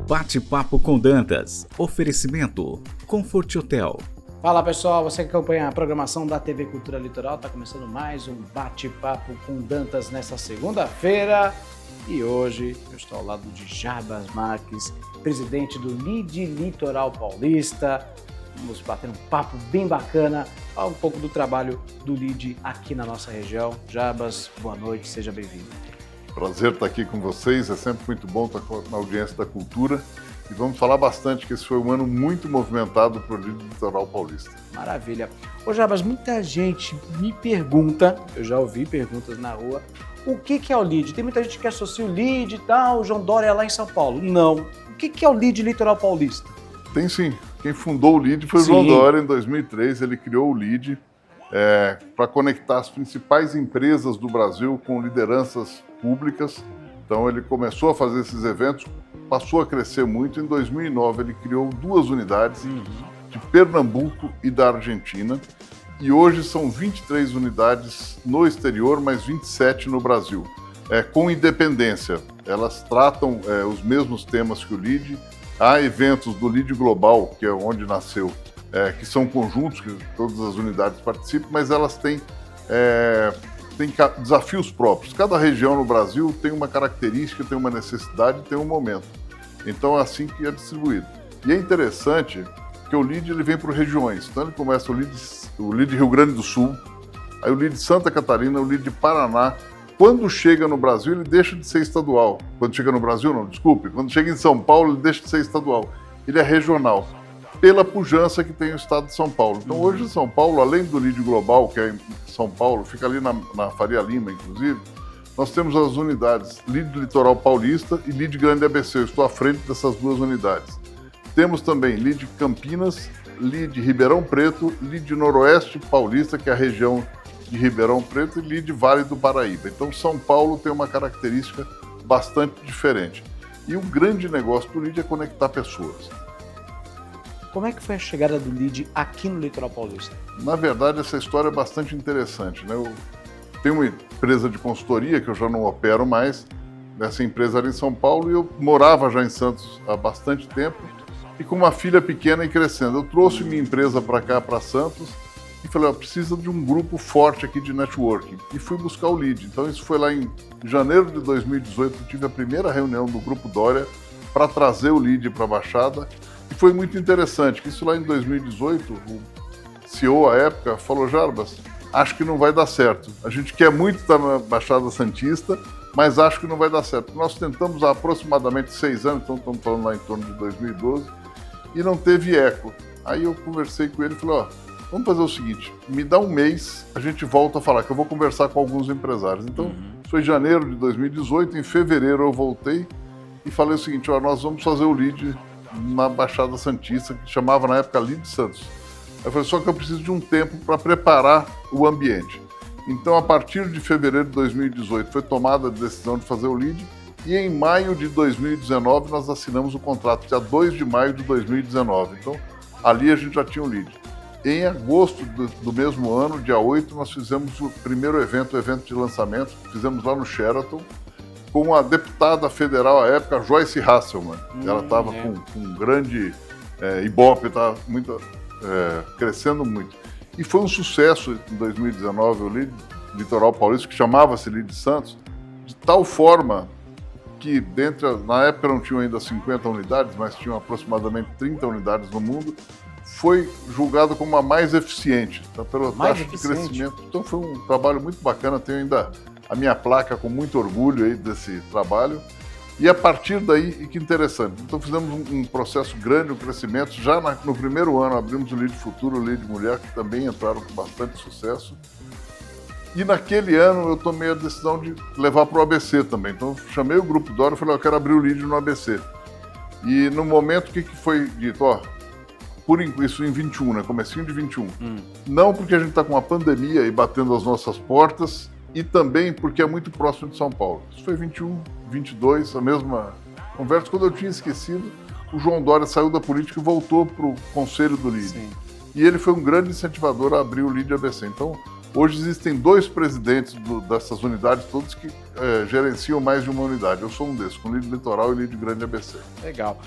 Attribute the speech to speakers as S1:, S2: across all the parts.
S1: Bate-papo com Dantas. Oferecimento Comfort Hotel.
S2: Fala pessoal, você que acompanha a programação da TV Cultura Litoral, está começando mais um Bate-papo com Dantas nessa segunda-feira. E hoje eu estou ao lado de Jarbas Marques, presidente do LIDE Litoral Paulista. Vamos bater um papo bem bacana, falar um pouco do trabalho do LIDE aqui na nossa região. Jarbas, boa noite, seja bem-vindo.
S3: Prazer estar aqui com vocês, é sempre muito bom estar na audiência da cultura e vamos falar bastante que esse foi um ano muito movimentado para o LIDE Litoral Paulista.
S2: Maravilha. Ô Jarbas, muita gente me pergunta, eu já ouvi perguntas na rua, o que é o LIDE? Tem muita gente que associa o LIDE e tal, o João Dória é lá em São Paulo. Não. O que é o LIDE Litoral Paulista?
S3: Tem sim. Quem fundou o LIDE foi o João Dória em 2003, ele criou o LIDE para conectar as principais empresas do Brasil com lideranças públicas. Então ele começou a fazer esses eventos, passou a crescer muito. Em 2009 ele criou 2 unidades de Pernambuco e da Argentina. E hoje são 23 unidades no exterior, mas 27 no Brasil. Com independência, elas tratam os mesmos temas que o LIDE. Há eventos do LIDE Global, que é onde nasceu, que são conjuntos, que todas as unidades participam, mas elas têm desafios próprios. Cada região no Brasil tem uma característica, tem uma necessidade, tem um momento. Então é assim que é distribuído. E é interessante que o LIDE ele vem por regiões. Então ele começa o LIDE Rio Grande do Sul, aí o LIDE Santa Catarina, o LIDE Paraná. Quando chega no Brasil, ele deixa de ser estadual. Quando chega no Brasil, não, desculpe. Quando chega em São Paulo, ele deixa de ser estadual. Ele é regional, pela pujança que tem o estado de São Paulo. Então hoje em São Paulo, além do LIDE Global, que é em São Paulo, fica ali na Faria Lima, inclusive, nós temos as unidades LIDE Litoral Paulista e LIDE Grande ABC. Eu estou à frente dessas 2 unidades. Temos também LIDE Campinas, LIDE Ribeirão Preto, LIDE Noroeste Paulista, que é a região de Ribeirão Preto, e LIDE Vale do Paraíba. Então São Paulo tem uma característica bastante diferente. E o grande negócio do LIDE é conectar pessoas.
S2: Como é que foi a chegada do LIDE aqui no Litoral Paulista?
S3: Na verdade, essa história é bastante interessante, né? Eu tenho uma empresa de consultoria que eu já não opero mais, essa empresa era em São Paulo, e eu morava já em Santos há bastante tempo, e com uma filha pequena e crescendo. Eu trouxe minha empresa para cá, para Santos, e falei, precisa de um grupo forte aqui de networking. E fui buscar o LIDE. Então isso foi lá em janeiro de 2018, eu tive a primeira reunião do Grupo Dória para trazer o LIDE para a Baixada. E foi muito interessante, que isso lá em 2018, o CEO à época falou, Jarbas, acho que não vai dar certo. A gente quer muito estar na Baixada Santista, mas acho que não vai dar certo. Nós tentamos há aproximadamente 6 anos, então estamos falando lá em torno de 2012, e não teve eco. Aí eu conversei com ele e falei, vamos fazer o seguinte, me dá um mês, a gente volta a falar, que eu vou conversar com alguns empresários. Então, foi em janeiro de 2018, em fevereiro eu voltei e falei o seguinte, nós vamos fazer o LIDE na Baixada Santista, que chamava na época LIDE Santos. Eu falei, só que eu preciso de um tempo para preparar o ambiente. Então, a partir de fevereiro de 2018, foi tomada a decisão de fazer o LIDE, e em maio de 2019 nós assinamos o contrato, dia 2 de maio de 2019. Então, ali a gente já tinha o LIDE. Em agosto do mesmo ano, dia 8, nós fizemos o primeiro evento, o evento de lançamento, fizemos lá no Sheraton, com a deputada federal à época, Joyce Hasselmann. Ela estava com um grande Ibope, estava crescendo muito. E foi um sucesso em 2019, o LIDE Litoral Paulista, que chamava-se LIDE Santos, de tal forma que na época não tinham ainda 50 unidades, mas tinham aproximadamente 30 unidades no mundo, foi julgado como a mais eficiente, pela taxa de crescimento. Então foi um trabalho muito bacana, tenho ainda a minha placa com muito orgulho aí desse trabalho. E a partir daí, e que interessante, então fizemos um processo grande, um crescimento. Já no primeiro ano abrimos o LIDE Futuro, o LIDE Mulher, que também entraram com bastante sucesso. E naquele ano eu tomei a decisão de levar para o ABC também. Então eu chamei o Grupo Dória e falei, eu quero abrir o LIDE no ABC. E no momento, o que foi dito? Por isso em 21, né? Comecinho de 21. Não porque a gente está com uma pandemia e batendo as nossas portas, e também porque é muito próximo de São Paulo. Isso foi 21, 22, a mesma conversa. Quando eu tinha esquecido, o João Dória saiu da política e voltou para o conselho do LIDE. Sim. E ele foi um grande incentivador a abrir o LIDE ABC. Então, Hoje existem 2 presidentes dessas unidades todas que gerenciam mais de uma unidade. Eu sou um desses, com Lead Litoral e Lead Grande ABC.
S2: Legal.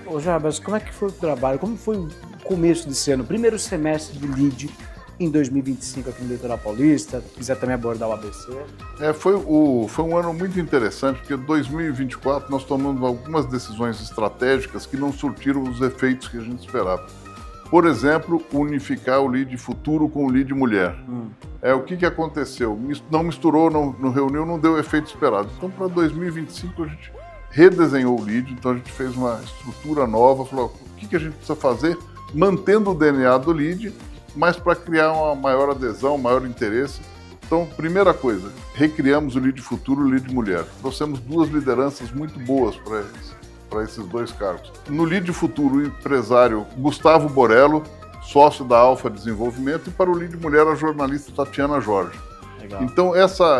S2: Ô Jarbas, como é que foi o trabalho? Como foi o começo desse ano? Primeiro semestre de Lead em 2025 aqui no Litoral Paulista, se quiser também abordar o ABC.
S3: Foi um ano muito interessante, porque em 2024 nós tomamos algumas decisões estratégicas que não surtiram os efeitos que a gente esperava. Por exemplo, unificar o Lead Futuro com o Lead Mulher. O que aconteceu? Não misturou, não reuniu, não deu o efeito esperado. Então, para 2025, a gente redesenhou o Lead, então a gente fez uma estrutura nova, falou o que a gente precisa fazer, mantendo o DNA do Lead, mas para criar uma maior adesão, maior interesse. Então, primeira coisa, recriamos o Lead Futuro e o Lead Mulher. Trouxemos 2 lideranças muito boas para esses 2 cargos. No Lead Futuro, o empresário Gustavo Borello, sócio da Alfa Desenvolvimento, e para o Lead Mulher, a jornalista Tatiana Jorge.
S2: Legal.
S3: Então,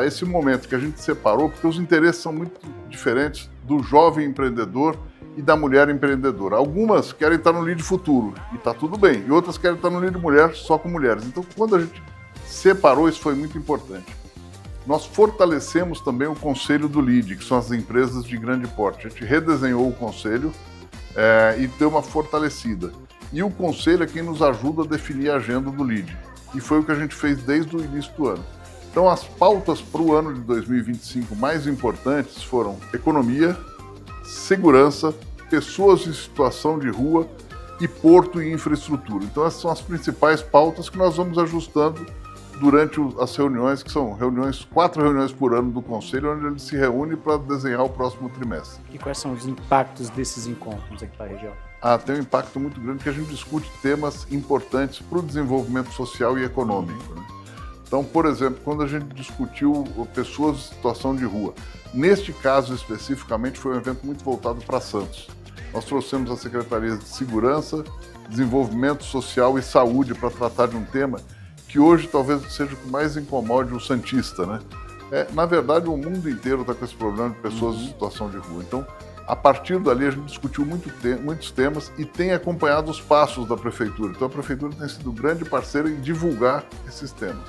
S3: esse momento que a gente separou, porque os interesses são muito diferentes do jovem empreendedor e da mulher empreendedora. Algumas querem estar no Lead Futuro, e está tudo bem, e outras querem estar no Lead Mulher só com mulheres. Então, quando a gente separou, isso foi muito importante. Nós fortalecemos também o conselho do Lead, que são as empresas de grande porte. A gente redesenhou o conselho e deu uma fortalecida. E o conselho é quem nos ajuda a definir a agenda do Lead. E foi o que a gente fez desde o início do ano. Então, as pautas para o ano de 2025 mais importantes foram economia, segurança, pessoas em situação de rua e porto e infraestrutura. Então, essas são as principais pautas que nós vamos ajustando durante as reuniões, que são 4 reuniões por ano do Conselho, onde ele se reúne para desenhar o próximo trimestre.
S2: E quais são os impactos desses encontros aqui para a região?
S3: Tem um impacto muito grande, porque a gente discute temas importantes para o desenvolvimento social e econômico, né? Então, por exemplo, quando a gente discutiu pessoas em situação de rua, neste caso especificamente foi um evento muito voltado para Santos. Nós trouxemos as secretarias de Segurança, Desenvolvimento Social e Saúde para tratar de um tema que hoje talvez seja o que mais incomode o santista, né? Na verdade, o mundo inteiro está com esse problema de pessoas em situação de rua. Então, a partir dali, a gente discutiu muitos temas e tem acompanhado os passos da Prefeitura. Então, a Prefeitura tem sido grande parceira em divulgar esses temas.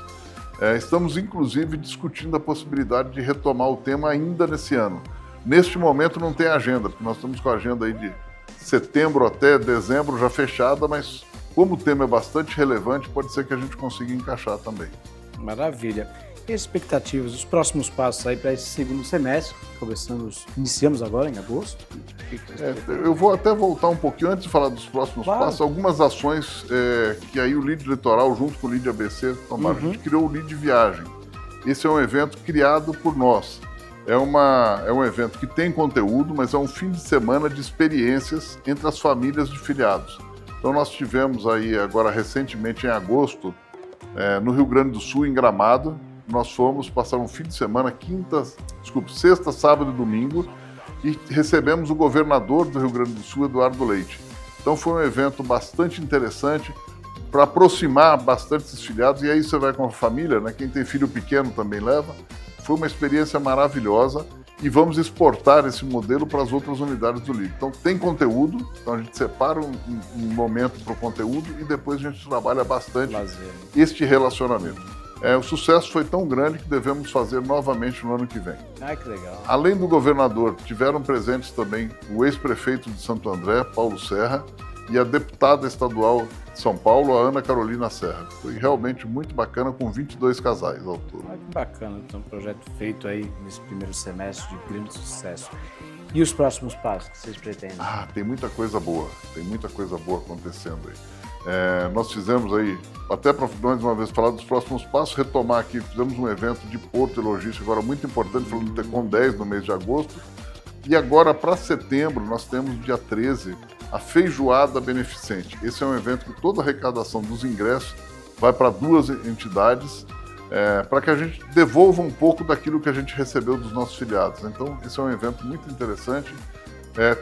S3: Estamos, inclusive, discutindo a possibilidade de retomar o tema ainda nesse ano. Neste momento não tem agenda, porque nós estamos com a agenda aí de setembro até dezembro já fechada, mas como o tema é bastante relevante, pode ser que a gente consiga encaixar também.
S2: Maravilha. E as expectativas, os próximos passos aí para esse segundo semestre? Iniciamos agora em agosto.
S3: Eu vou até voltar um pouquinho, antes de falar dos próximos passos, algumas ações que aí o Lead Litoral, junto com o Lead ABC, tomaram. A gente criou o Lead Viagem. Esse é um evento criado por nós. É um evento que tem conteúdo, mas é um fim de semana de experiências entre as famílias de filiados. Então nós tivemos aí agora recentemente em agosto, no Rio Grande do Sul, em Gramado, nós fomos passar um fim de semana, sexta, sábado e domingo, e recebemos o governador do Rio Grande do Sul, Eduardo Leite. Então foi um evento bastante interessante para aproximar bastante esses filiados, e aí você vai com a família, né? Quem tem filho pequeno também leva. Foi uma experiência maravilhosa e vamos exportar esse modelo para as outras unidades do Lead. Então tem conteúdo, então a gente separa um momento para o conteúdo e depois a gente trabalha bastante este relacionamento. O sucesso foi tão grande que devemos fazer novamente no ano que vem.
S2: Que legal.
S3: Além do governador, tiveram presentes também o ex-prefeito de Santo André, Paulo Serra, e a deputada estadual de São Paulo, a Ana Carolina Serra. Foi realmente muito bacana, com 22 casais ao todo.
S2: Que bacana, então, um projeto feito aí nesse primeiro semestre de grande sucesso. E os próximos passos que vocês pretendem?
S3: Tem muita coisa boa acontecendo aí. Nós fizemos aí, até para mais uma vez falar dos próximos passos, retomar aqui, fizemos um evento de porto e logística agora muito importante, falando do Tecom 10 no mês de agosto, e agora para setembro nós temos dia 13 a Feijoada Beneficente. Esse é um evento que toda a arrecadação dos ingressos vai para 2 entidades, para que a gente devolva um pouco daquilo que a gente recebeu dos nossos filiados. Então esse é um evento muito interessante.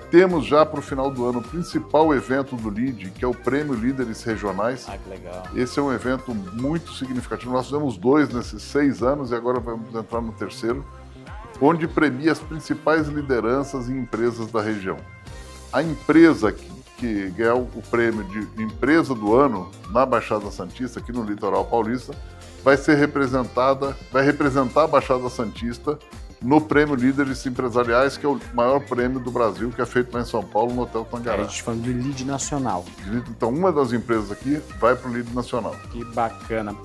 S3: Temos já para o final do ano o principal evento do Lead, que é o Prêmio Líderes Regionais.
S2: Que legal.
S3: Esse é um evento muito significativo. Nós fizemos 2 nesses 6 anos e agora vamos entrar no 3º, onde premia as principais lideranças e empresas da região. A empresa que ganhou o prêmio de Empresa do Ano na Baixada Santista, aqui no Litoral Paulista, vai representar a Baixada Santista no Prêmio Líderes Empresariais, que é o maior prêmio do Brasil, que é feito lá em São Paulo, no Hotel Tangará.
S2: A gente falando do Lead Nacional.
S3: Então, uma das empresas aqui vai para o Lead Nacional.
S2: Que bacana.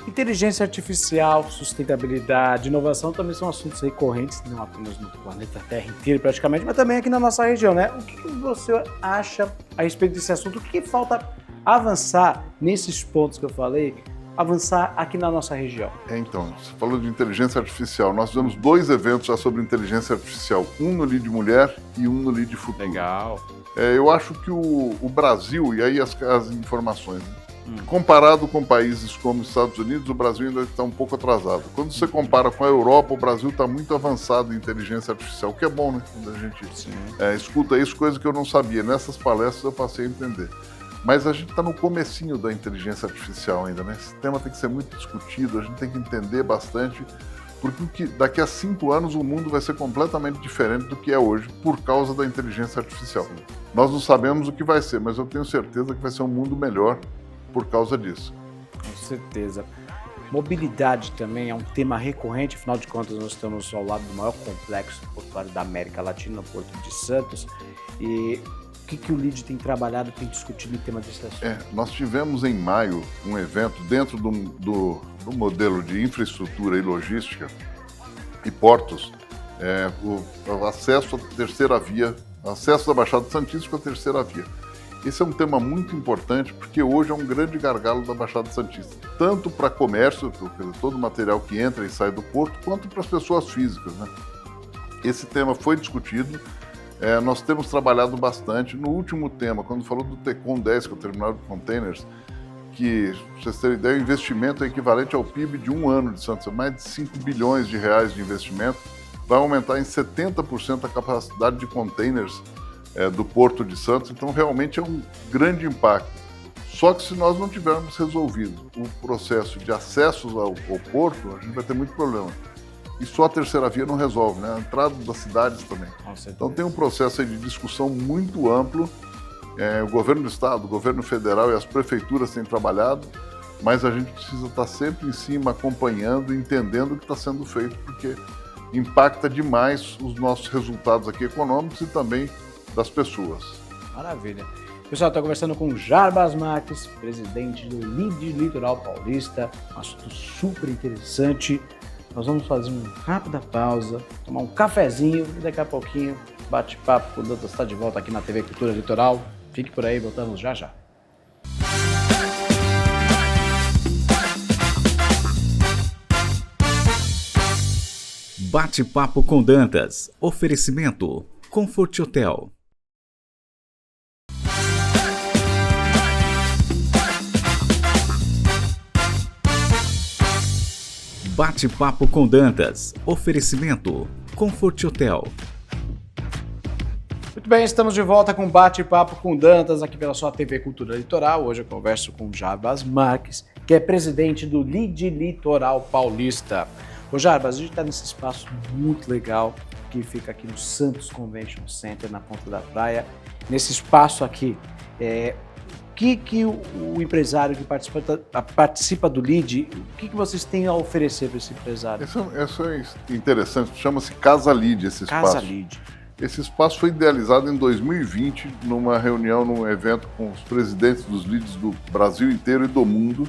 S2: Inteligência artificial, sustentabilidade, inovação também são assuntos recorrentes, não apenas no planeta Terra inteiro praticamente, mas também aqui na nossa região, né? O que você acha a respeito desse assunto? O que falta avançar nesses pontos que eu falei, avançar aqui na nossa região?
S3: Então, você falou de inteligência artificial. Nós fizemos 2 eventos já sobre inteligência artificial, um no Lead Mulher e um no Lead Futuro.
S2: Legal.
S3: Eu acho que o Brasil, e aí as informações, né? Comparado com países como os Estados Unidos, o Brasil ainda está um pouco atrasado. Quando você compara com a Europa, o Brasil está muito avançado em inteligência artificial, o que é bom, né? Quando a gente escuta isso, coisa que eu não sabia. Nessas palestras eu passei a entender. Mas a gente está no comecinho da inteligência artificial ainda, né? Esse tema tem que ser muito discutido, a gente tem que entender bastante, porque daqui a 5 anos o mundo vai ser completamente diferente do que é hoje por causa da inteligência artificial. Nós não sabemos o que vai ser, mas eu tenho certeza que vai ser um mundo melhor por causa disso.
S2: Com certeza. Mobilidade também é um tema recorrente, afinal de contas nós estamos ao lado do maior complexo portuário da América Latina, no Porto de Santos, e o que o Lead tem trabalhado, tem discutido em tema desse assunto?
S3: Nós tivemos em maio um evento dentro do modelo de infraestrutura e logística e portos, o acesso à terceira via, acesso da Baixada Santista com a terceira via. Esse é um tema muito importante porque hoje é um grande gargalo da Baixada Santista, tanto para comércio, todo o material que entra e sai do porto, quanto para as pessoas físicas, né? Esse tema foi discutido, nós temos trabalhado bastante. No último tema, quando falou do TECOM 10, que é o Terminal de Containers, que, para vocês terem ideia, o investimento é equivalente ao PIB de um ano de Santos, mais de 5 bilhões de reais de investimento, vai aumentar em 70% a capacidade de containers do Porto de Santos, então realmente é um grande impacto. Só que se nós não tivermos resolvido o processo de acessos ao porto, a gente vai ter muito problema. E só a terceira via não resolve, né? A entrada das cidades também. Então tem um processo aí de discussão muito amplo. O governo do estado, o governo federal e as prefeituras têm trabalhado, mas a gente precisa estar sempre em cima, acompanhando, entendendo o que está sendo feito, porque impacta demais os nossos resultados aqui econômicos e também das pessoas.
S2: Maravilha. Pessoal, estou conversando com Jarbas Marques, presidente do Lead Litoral Paulista, um assunto super interessante. Nós vamos fazer uma rápida pausa, tomar um cafezinho e daqui a pouquinho bate-papo com o Dantas está de volta aqui na TV Cultura Litoral. Fique por aí, voltamos já já.
S1: Bate-papo com Dantas. Oferecimento Comfort Hotel. Bate-papo com Dantas. Oferecimento Comfort Hotel.
S2: Muito bem, estamos de volta com Bate-papo com Dantas aqui pela sua TV Cultura Litoral. Hoje eu converso com Jarbas Marques, que é presidente do Lead Litoral Paulista. Ô Jarbas, a gente está nesse espaço muito legal que fica aqui no Santos Convention Center, na Ponta da Praia. Nesse espaço aqui, o empresário que participa do Lead, o que vocês têm a oferecer para esse empresário?
S3: Isso é interessante, chama-se Casa Lead esse espaço.
S2: Casa Lead.
S3: Esse espaço foi idealizado em 2020, numa reunião, num evento com os presidentes dos Leads do Brasil inteiro e do mundo.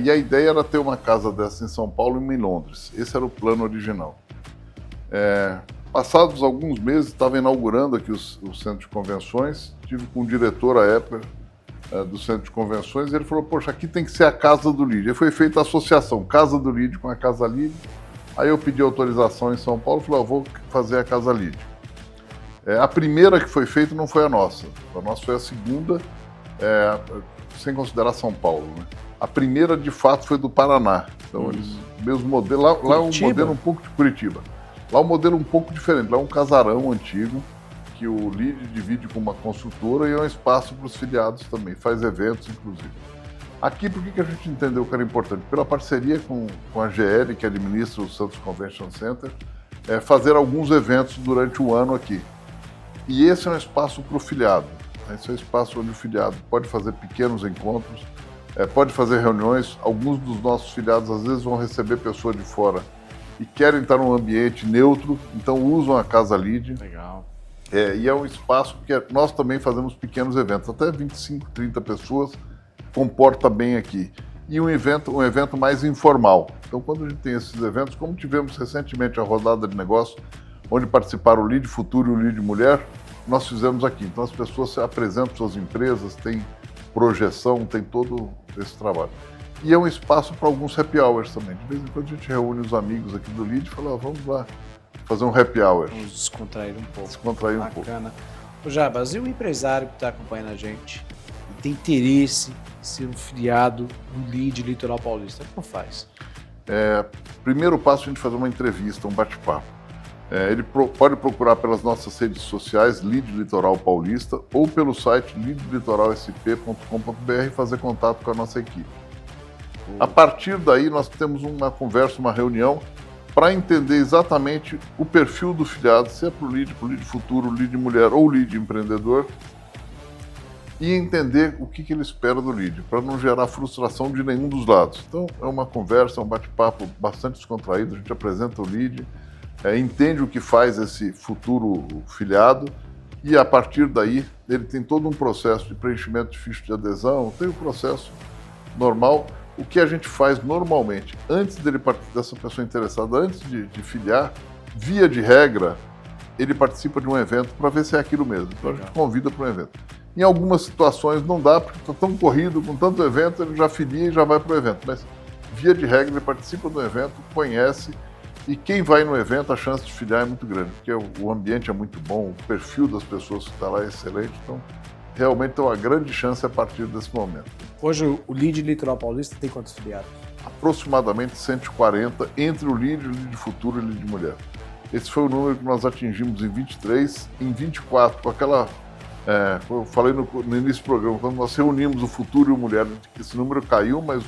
S3: E a ideia era ter uma casa dessa em São Paulo e uma em Londres. Esse era o plano original. Passados alguns meses, estava inaugurando aqui o Centro de Convenções, tive com o diretor à época do Centro de Convenções, e ele falou, poxa, aqui tem que ser a Casa do Lead. Aí foi feita a associação Casa do Lead com a Casa Lead. Aí eu pedi autorização em São Paulo e falei, eu vou fazer a Casa Lead. A primeira que foi feita não foi a nossa foi a segunda, sem considerar São Paulo, né? A primeira, de fato, foi do Paraná. Então, eles, mesmo modelo, lá é um modelo um pouco de Curitiba. Lá é um modelo um pouco diferente, lá é um casarão antigo, que o Lead divide com uma construtora e é um espaço para os filiados também, faz eventos, inclusive. Aqui, por que a gente entendeu que era importante? Pela parceria com a GL, que administra o Santos Convention Center, fazer alguns eventos durante o ano aqui. E esse é um espaço para o filiado. Esse é um espaço onde o filiado pode fazer pequenos encontros, pode fazer reuniões. Alguns dos nossos filiados às vezes vão receber pessoas de fora e querem estar num ambiente neutro, então usam a Casa Lead.
S2: Legal.
S3: E é um espaço que nós também fazemos pequenos eventos, até 25, 30 pessoas, comporta bem aqui. E um evento mais informal. Então, quando a gente tem esses eventos, como tivemos recentemente a rodada de negócio, onde participaram o Lead Futuro e o Lead Mulher, nós fizemos aqui. Então, as pessoas se apresentam suas empresas, tem projeção, tem todo esse trabalho. E é um espaço para alguns happy hours também. De vez em quando a gente reúne os amigos aqui do Lead e fala, vamos lá fazer um happy hour.
S2: Vamos descontrair um pouco.
S3: Descontrair um pouco.
S2: Bacana. Ô Jabas, e o empresário que está acompanhando a gente e tem interesse em ser um filiado do Lead Litoral Paulista, como faz?
S3: Primeiro passo, a gente fazer uma entrevista, um bate-papo. Ele pode procurar pelas nossas redes sociais, Lead Litoral Paulista, ou pelo site leadlitoralsp.com.br e fazer contato com a nossa equipe. A partir daí, nós temos uma conversa, uma reunião, para entender exatamente o perfil do filiado, se é para o Lead Futuro, Lead Mulher ou Lead Empreendedor, e entender o que ele espera do Lead, para não gerar frustração de nenhum dos lados. Então, é uma conversa, um bate-papo bastante descontraído, a gente apresenta o Lead, entende o que faz esse futuro filiado e, a partir daí, ele tem todo um processo de preenchimento de ficha de adesão, tem o processo normal. O que a gente faz normalmente, antes dessa pessoa interessada, antes de filiar, via de regra, ele participa de um evento para ver se é aquilo mesmo. Então a gente convida para um evento. Em algumas situações não dá, porque está tão corrido, com tanto evento, ele já filia e já vai para o evento. Mas, via de regra, ele participa do evento, conhece, e quem vai no evento, a chance de filiar é muito grande, porque o ambiente é muito bom, o perfil das pessoas que está lá é excelente, então realmente tem uma grande chance a partir desse momento.
S2: Hoje o Lead Litoral Paulista tem quantos filiados? Aproximadamente
S3: 140 entre o Lead Futuro e o Lead Mulher. Esse foi o número que nós atingimos em 23, em 24, com aquela... eu falei no início do programa, quando nós reunimos o Futuro e o Mulher, esse número caiu, mas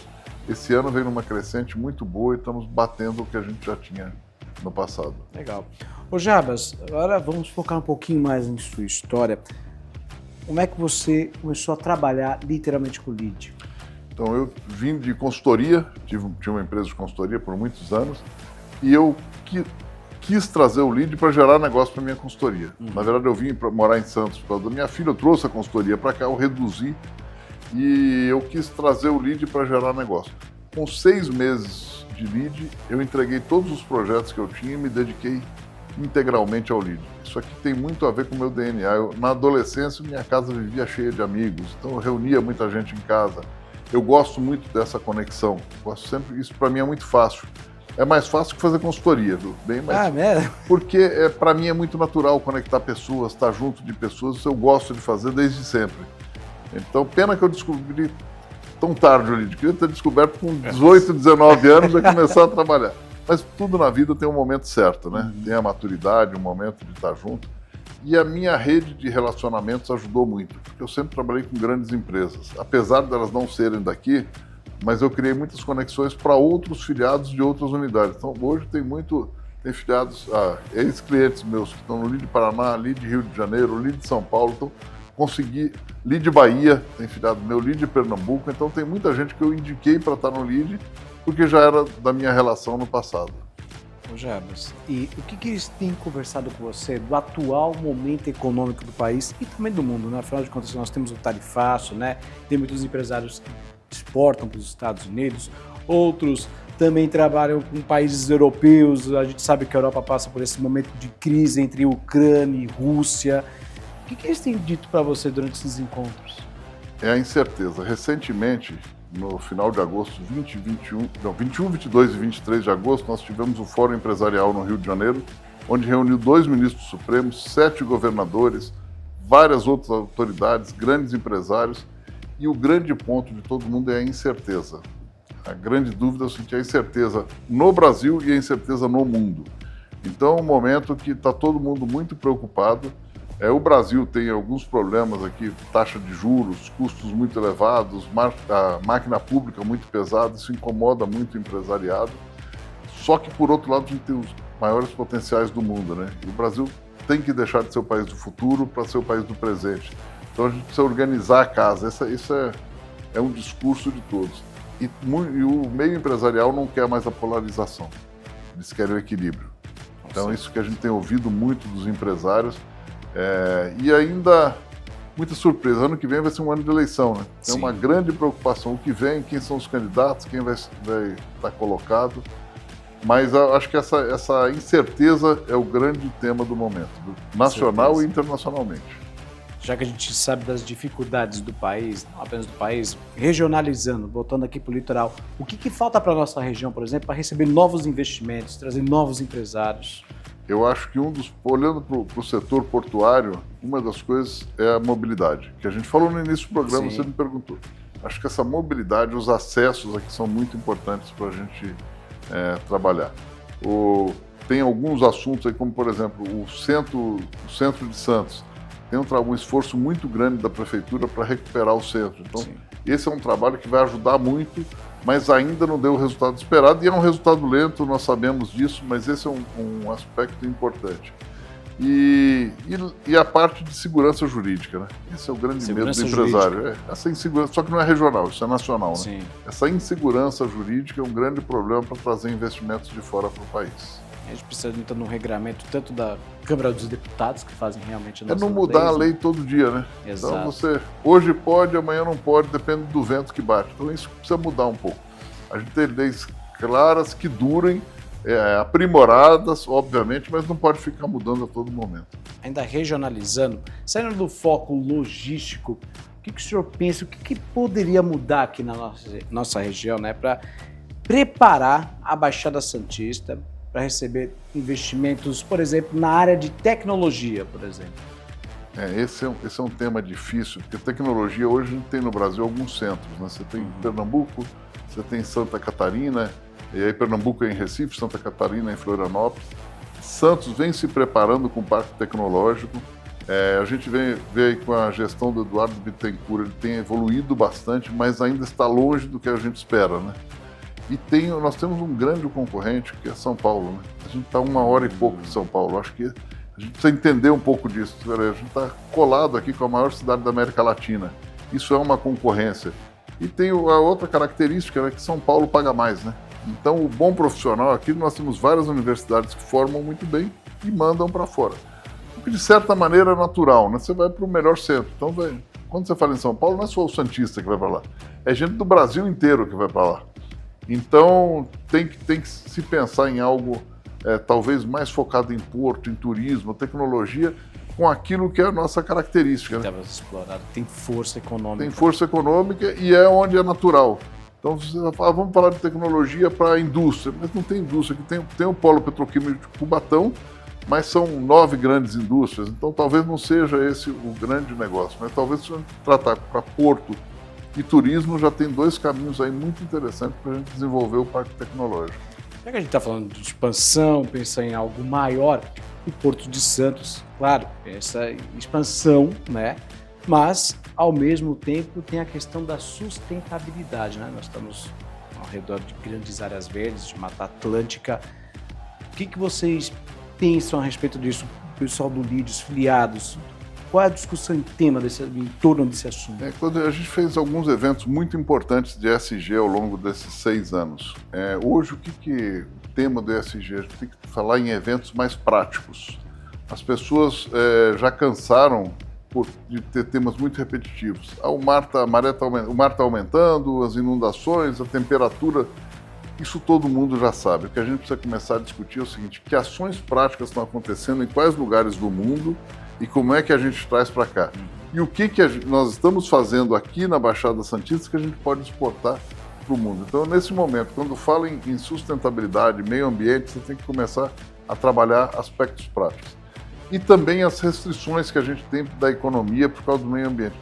S3: esse ano veio numa crescente muito boa e estamos batendo o que a gente já tinha no passado.
S2: Legal. Ô Jabas, agora vamos focar um pouquinho mais em sua história. Como é que você começou a trabalhar literalmente com o Lead?
S3: Então, eu vim de consultoria, tinha uma empresa de consultoria por muitos anos, e eu quis trazer o Lead para gerar negócio para minha consultoria. Na verdade, eu vim para morar em Santos por causa da minha filha, eu trouxe a consultoria para cá, eu reduzi, e eu quis trazer o Lead para gerar negócio. Com 6 meses de Lead, eu entreguei todos os projetos que eu tinha e me dediquei integralmente ao Lead. Isso aqui tem muito a ver com o meu DNA. Na adolescência, minha casa vivia cheia de amigos, então eu reunia muita gente em casa. Eu gosto muito dessa conexão. Isso para mim é muito fácil. É mais fácil que fazer consultoria, viu? Bem mais.
S2: Mesmo?
S3: Porque para mim é muito natural conectar pessoas, estar junto de pessoas. Isso eu gosto de fazer desde sempre. Então, pena que eu descobri tão tarde o Lead. Queria ter descoberto com 18, 19 anos e começar a trabalhar. Mas tudo na vida tem um momento certo, né? Tem a maturidade, um momento de estar junto. E a minha rede de relacionamentos ajudou muito, porque eu sempre trabalhei com grandes empresas. Apesar delas não serem daqui, mas eu criei muitas conexões para outros filiados de outras unidades. Então, hoje tem filiados, ex-clientes meus que estão no Lead Paraná, Lead Rio de Janeiro, Lead São Paulo. Então, consegui Lead Bahia, tem filiado meu, Lead Pernambuco. Então, tem muita gente que eu indiquei para estar no Lead, porque já era da minha relação no passado.
S2: Ô Jabas, e o que eles têm conversado com você do atual momento econômico do país e também do mundo, né? Afinal de contas, nós temos o tarifaço, né? Tem muitos empresários que exportam para os Estados Unidos, outros também trabalham com países europeus. A gente sabe que a Europa passa por esse momento de crise entre Ucrânia e Rússia. O que eles têm dito para você durante esses encontros?
S3: É a incerteza. Recentemente, no final de agosto, 21, 22 e 23 de agosto, nós tivemos o Fórum Empresarial no Rio de Janeiro, onde reuniu 2 ministros supremos, 7 governadores, várias outras autoridades, grandes empresários, e o grande ponto de todo mundo é a incerteza. A grande dúvida é sentir a incerteza no Brasil e a incerteza no mundo. Então é um momento que está todo mundo muito preocupado. O Brasil tem alguns problemas aqui, taxa de juros, custos muito elevados, a máquina pública muito pesada, isso incomoda muito o empresariado. Só que, por outro lado, a gente tem os maiores potenciais do mundo, né? E o Brasil tem que deixar de ser o país do futuro para ser o país do presente. Então a gente precisa organizar a casa. Isso é um discurso de todos. E o meio empresarial não quer mais a polarização, eles querem o equilíbrio. Então, isso que a gente tem ouvido muito dos empresários, e ainda muita surpresa. Ano que vem vai ser um ano de eleição, né? Tem uma grande preocupação. O que vem, quem são os candidatos, quem vai estar colocado. Mas acho que essa incerteza é o grande tema do momento, nacional e internacionalmente.
S2: Já que a gente sabe das dificuldades do país, não apenas do país, regionalizando, voltando aqui para o litoral, o que falta para a nossa região, por exemplo, para receber novos investimentos, trazer novos empresários?
S3: Eu acho que olhando para o setor portuário, uma das coisas é a mobilidade, que a gente falou no início do programa, você me perguntou. Acho que essa mobilidade, os acessos aqui são muito importantes para a gente trabalhar. Tem alguns assuntos aí, como por exemplo, o centro de Santos, tem um esforço muito grande da prefeitura para recuperar o centro. Então, esse é um trabalho que vai ajudar muito, mas ainda não deu o resultado esperado, e é um resultado lento, nós sabemos disso, mas esse é um aspecto importante. E a parte de segurança jurídica, né? Esse é o grande medo do empresário. Essa insegurança, só que não é regional, isso é nacional, né?
S2: Sim.
S3: Essa insegurança jurídica é um grande problema para trazer investimentos de fora para o país.
S2: A gente precisa entrar num regramento tanto da Câmara dos Deputados, que fazem realmente a nossa
S3: não mudar
S2: leis,
S3: a lei todo dia, né?
S2: Exato.
S3: Então você hoje pode, amanhã não pode, depende do vento que bate. Então isso precisa mudar um pouco. A gente tem leis claras que durem, aprimoradas, obviamente, mas não pode ficar mudando a todo momento.
S2: Ainda regionalizando, saindo do foco logístico, o que o senhor pensa, o que poderia mudar aqui na nossa região, né, para preparar a Baixada Santista para receber investimentos, por exemplo, na área de tecnologia, por exemplo?
S3: Esse é um tema difícil, porque tecnologia hoje a gente tem no Brasil alguns centros, né? Você tem Pernambuco, você tem Santa Catarina, e aí Pernambuco é em Recife, Santa Catarina é em Florianópolis. Santos vem se preparando com o parque tecnológico. A gente vê aí com a gestão do Eduardo Bittencourt, ele tem evoluído bastante, mas ainda está longe do que a gente espera, né? E nós temos um grande concorrente, que é São Paulo, né? A gente está 1 hora e pouco de São Paulo. Acho que a gente precisa entender um pouco disso. A gente está colado aqui com a maior cidade da América Latina. Isso é uma concorrência. E tem a outra característica, né, que São Paulo paga mais, né? Então, o bom profissional aqui, nós temos várias universidades que formam muito bem e mandam para fora. O que, de certa maneira, é natural, né? Você vai para o melhor centro. Então, quando você fala em São Paulo, não é só o santista que vai para lá. É gente do Brasil inteiro que vai para lá. Então, tem que se pensar em algo talvez mais focado em porto, em turismo, tecnologia, com aquilo que é a nossa característica. Né?
S2: Explorado, tem força econômica.
S3: Tem força econômica e é onde é natural. Então, você vai falar, vamos falar de tecnologia para a indústria, mas não tem indústria. Aqui tem o polo petroquímico de Cubatão, mas são 9 grandes indústrias, então talvez não seja esse o grande negócio, mas talvez se a gente tratar para porto e turismo, já tem 2 caminhos aí muito interessantes para a gente desenvolver o parque tecnológico.
S2: Já que a gente está falando de expansão, pensar em algo maior, o Porto de Santos, claro, essa expansão, né? Mas, ao mesmo tempo, tem a questão da sustentabilidade, né? Nós estamos ao redor de grandes áreas verdes, de Mata Atlântica. O que vocês pensam a respeito disso, o pessoal do LIDE, os filiados? Qual é a discussão em torno desse assunto?
S3: Quando a gente fez alguns eventos muito importantes de ESG ao longo desses 6 anos. Hoje, o tema do ESG? A gente tem que falar em eventos mais práticos. As pessoas já cansaram de ter temas muito repetitivos. O mar está aumentando, as inundações, a temperatura, isso todo mundo já sabe. O que a gente precisa começar a discutir é o seguinte: que ações práticas estão acontecendo em quais lugares do mundo e como é que a gente traz para cá. E o que nós estamos fazendo aqui na Baixada Santista que a gente pode exportar para o mundo. Então, nesse momento, quando fala em sustentabilidade, meio ambiente, você tem que começar a trabalhar aspectos práticos. E também as restrições que a gente tem da economia por causa do meio ambiente.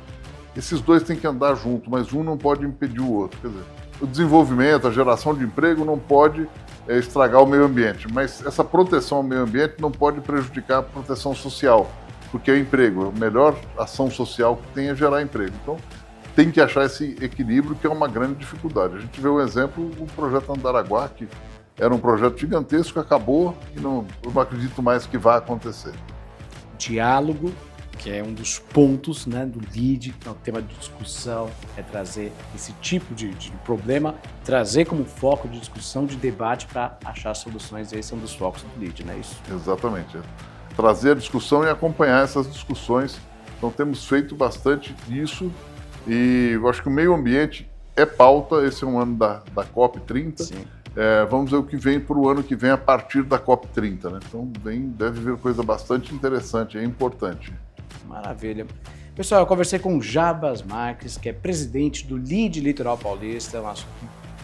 S3: Esses dois têm que andar junto, mas um não pode impedir o outro. Quer dizer, o desenvolvimento, a geração de emprego não pode estragar o meio ambiente, mas essa proteção ao meio ambiente não pode prejudicar a proteção social, porque é o emprego. A melhor ação social que tem é gerar emprego. Então, tem que achar esse equilíbrio, que é uma grande dificuldade. A gente vê o exemplo do projeto Andaraguá, que era um projeto gigantesco, acabou e eu não acredito mais que vai acontecer.
S2: Diálogo, que é um dos pontos, né, do LEAD, é o tema de discussão, é trazer esse tipo de problema, trazer como foco de discussão, de debate para achar soluções. Esse é um dos focos do LEAD, não é isso?
S3: Exatamente. Trazer a discussão e acompanhar essas discussões. Então temos feito bastante isso e eu acho que o meio ambiente é pauta. Esse é um ano da COP30.
S2: Sim.
S3: Vamos ver o que vem para o ano que vem a partir da COP30, né? Então deve vir coisa bastante interessante, é importante.
S2: Maravilha. Pessoal, eu conversei com o Jabas Marques, que é presidente do LEAD Litoral Paulista, um assunto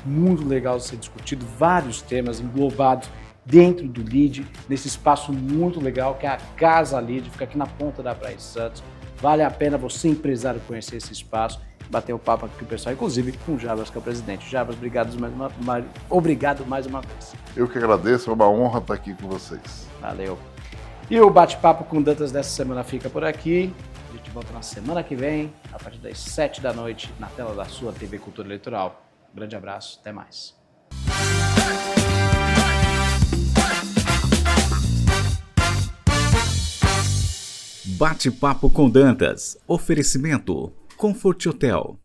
S2: muito legal de ser discutido, vários temas englobados dentro do LEAD, nesse espaço muito legal que é a Casa LEAD, fica aqui na ponta da Praia de Santos. Vale a pena você, empresário, conhecer esse espaço, bater o papo aqui com o pessoal, inclusive com o Jabas, que é o presidente. Jabas, obrigado mais uma vez.
S3: Eu que agradeço, é uma honra estar aqui com vocês.
S2: Valeu. E o bate-papo com Dantas dessa semana fica por aqui. A gente volta na semana que vem, a partir das 7 da noite, na tela da sua TV Cultura Eleitoral. Um grande abraço, até mais.
S1: Bate-papo com Dantas. Oferecimento Comfort Hotel.